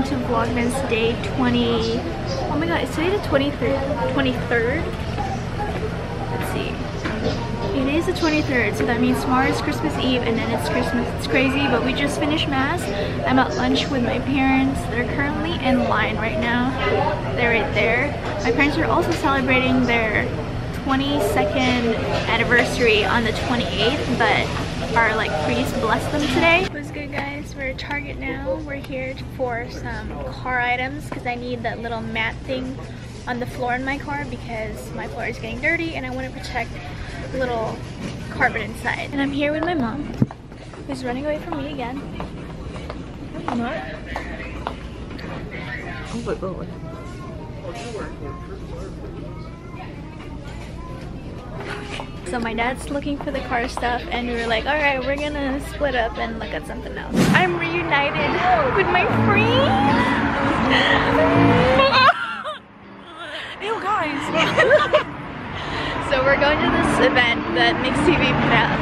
to Vlogmas day 20. Oh my god, is today the 23rd? Let's see. It is the 23rd, so that means tomorrow is Christmas Eve and then it's Christmas. It's crazy, but we just finished Mass. I'm at lunch with my parents. They're currently in line right now. They're right there. My parents are also celebrating their 22nd anniversary on the 28th, but our priest blessed them today. What's good, guys? We're at Target now. We're here for some car items because I need that little mat thing on the floor in my car because my floor is getting dirty and I want to protect the little carpet inside. And I'm here with my mom, who's running away from me again. I'm not. Oh my god. So my dad's looking for the car stuff and we were like, alright, we're gonna split up and look at something else. I'm reunited with my friend. Ew, guys. So we're going to this event that Mix TV put out.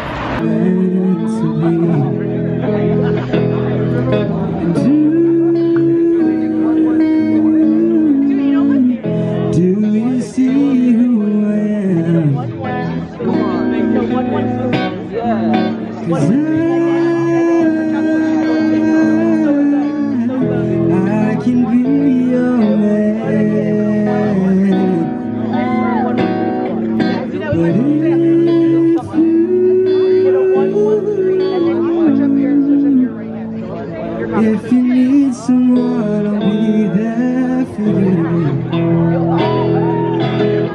If you need someone, I'll be there for you.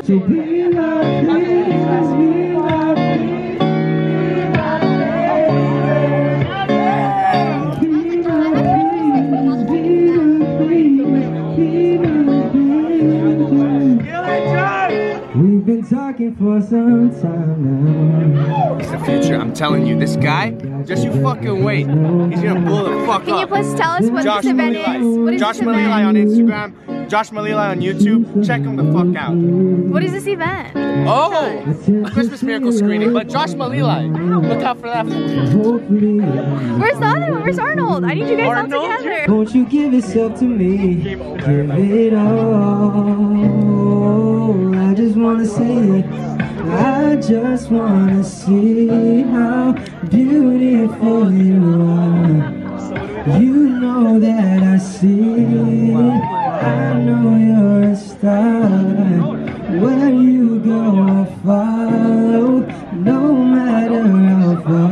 So be my friend, be my friend, be my friend, be my friend. We've been talking for some time now. It's the future, I'm telling you. This guy, just you fucking wait. He's gonna blow the fuck up. Can you please tell us what this event is? What is Josh this event? Malili on Instagram, Josh Malili on YouTube. Check him the fuck out. What is this event? Oh, a Christmas Miracle screening, but Josh Malili. Look out for that. Where's the other one? Where's Arnold? I need you guys all together. Won't you give yourself to me? Give it all. I just wanna see. I just wanna see how beautiful you are. You know that I see. I know you're a star. Where you go, I'll follow, no matter how far.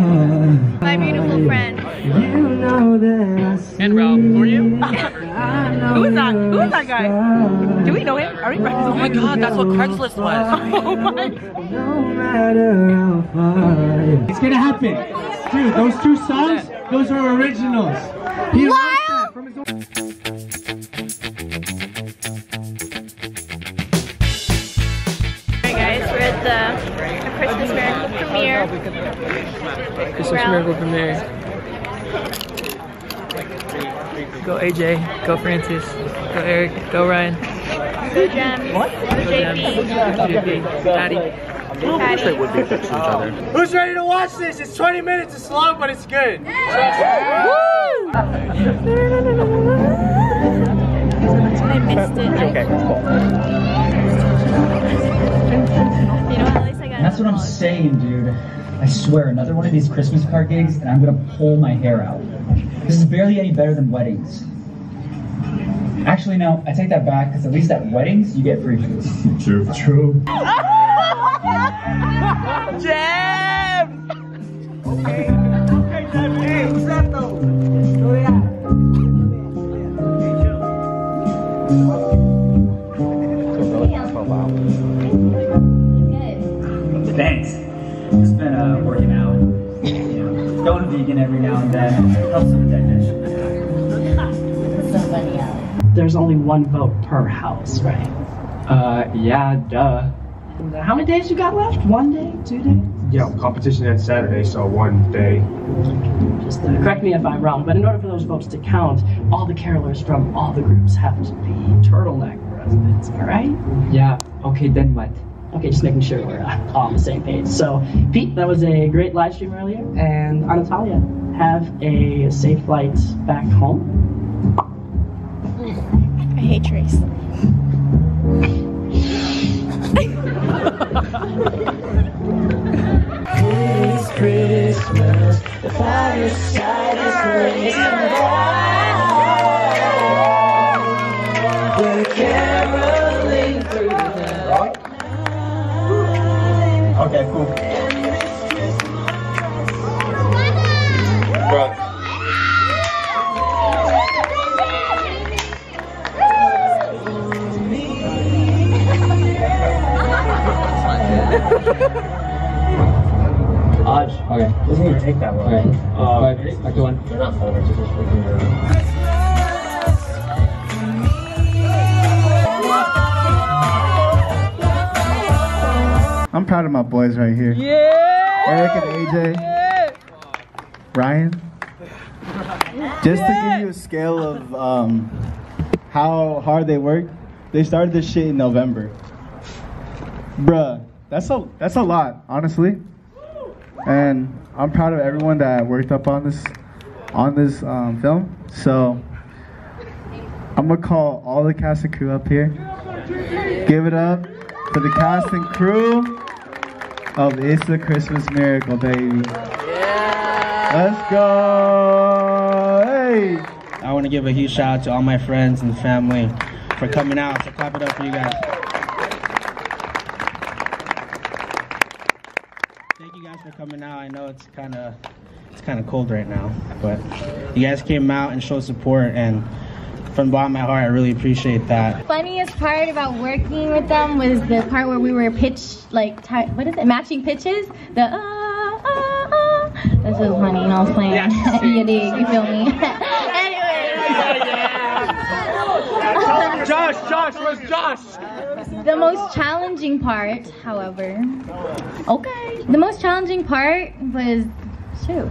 My beautiful friend. You know that I see. And Ralph, who are you? Who is that? Who is that guy? Do we know him? Are we friends? Oh my god, that's what Craigslist was. Oh my. No matter how far. It's gonna happen. Dude, those two songs, those are originals. He wrote that from his own. Alright guys, we're at the Christmas Miracle premiere. Christmas Miracle premiere. Go AJ, go Francis, go Eric, go Ryan. Go Jem. What? Go JP. Patty. Well, of course they would be next to each other. Who's ready to watch this? It's 20 minutes, it's long, but it's good. Woo! Okay. I missed it. Okay, cool. You know what, at least I got That's what I'm saying, dude. I swear, another one of these Christmas card gigs and I'm gonna pull my hair out. This is barely any better than weddings. Actually, no, I take that back, because at least at weddings, you get free food. True. True. Jam! Okay, Jam. Hey, what's that though? Oh yeah. Thanks. Just been working out. Going vegan every now and then. Helps with the digestion. There's only one vote per house, right? Yeah, duh. How many days you got left? 1 day? 2 days? Yeah, competition ends Saturday, so 1 day. Just correct me if I'm wrong, but in order for those votes to count, all the carolers from all the groups have to be turtleneck residents, all right? Yeah, okay, then what? Okay, just making sure we're all on the same page. So, Pete, that was a great live stream earlier, and Anatalia, have a safe flight back home. I hate Trace. It's Christmas, the fireside is blazing bright. We're caroling through the night. Okay, cool. Bro. Odge. Okay. Doesn't even take that long. Okay. Back to one. They're not folders, they're just freaking I'm proud of my boys right here. Yeah! Eric and AJ. Ryan. Just to give you a scale of how hard they work, they started this shit in November. Bruh, that's a lot, honestly. And I'm proud of everyone that worked up on this film. So I'm gonna call all the cast and crew up here. Give it up for the cast and crew of It's a Christmas Miracle, baby. Yeah. Let's go. Hey. I want to give a huge shout out to all my friends and family for coming out. So clap it up for you guys. Thank you guys for coming out. I know it's kind of cold right now, but you guys came out and showed support, and from the bottom of my heart, I really appreciate that. Funniest part about working with them was the part where we were matching pitches. This was funny, and I was playing. Yeah. You dig? You feel me? Anyway. Josh, where's Josh? The most challenging part, however, the most challenging part was shoot.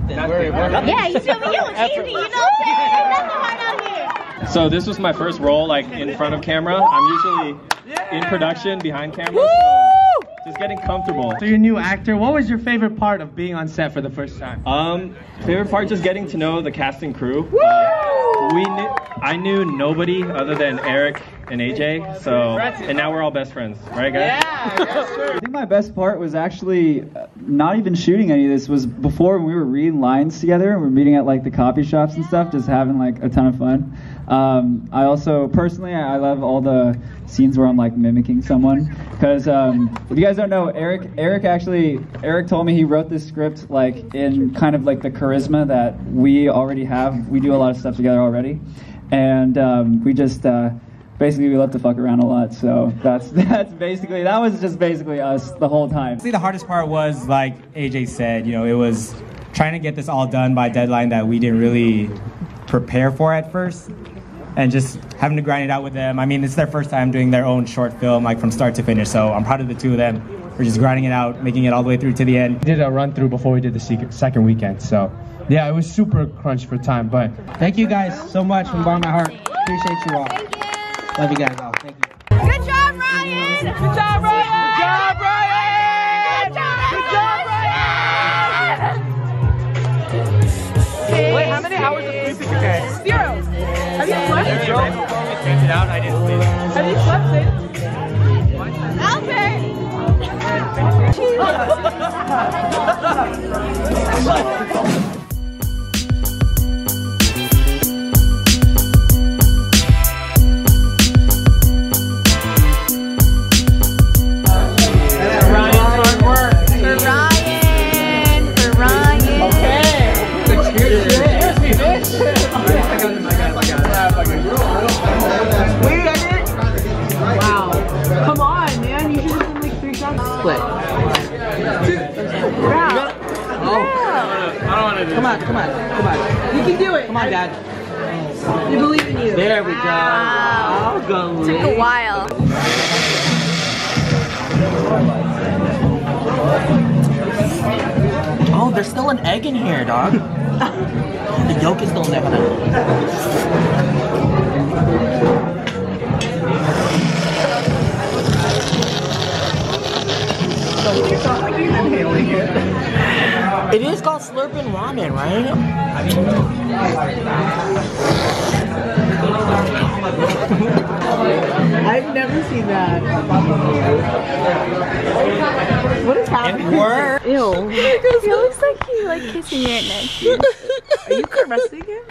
Yeah, you feel me? It was easy, you know what I'm saying? Nothing hard out here. So this was my first role like in front of camera. I'm usually in production behind camera, so just getting comfortable. So you're a new actor. What was your favorite part of being on set for the first time? Favorite part, just getting to know the cast and crew. I knew nobody other than Eric and AJ, and now we're all best friends, right guys? Yeah, sure. I think my best part was actually not even shooting any of this. Was before when we were reading lines together and we're meeting at like the coffee shops and stuff, just having like a ton of fun. I also personally I love all the scenes where I'm like mimicking someone, because if you guys don't know, Eric told me he wrote this script like in kind of like the charisma that we already have. We do a lot of stuff together already, and we just basically we love to fuck around a lot. So that was just basically us the whole time. The hardest part was, like AJ said, you know, it was trying to get this all done by a deadline that we didn't really prepare for at first, and just having to grind it out with them. I mean, it's their first time doing their own short film, like from start to finish, so I'm proud of the two of them. We're just grinding it out, making it all the way through to the end. We did a run through before we did the second weekend, so yeah, it was super crunched for time, but Thank you guys so much from the bottom of my heart. Appreciate you all. Love you guys all. Thank you. Good job, Ryan! Good job, Ryan! Good job, Ryan! Good job, Ryan! Wait, how many hours of sleep did you get? 0. Have you slept? I didn't sleep. Have you slept since? Albert! Come on. You can do it. Come on, Dad. We believe in you. There we go. I'll go. Took a while. Oh, there's still an egg in here, dog. The yolk is still in there. It is called slurping ramen, right? I've never seen that. What is happening? Ew. He looks like he's like kissing your neck. Are you caressing him?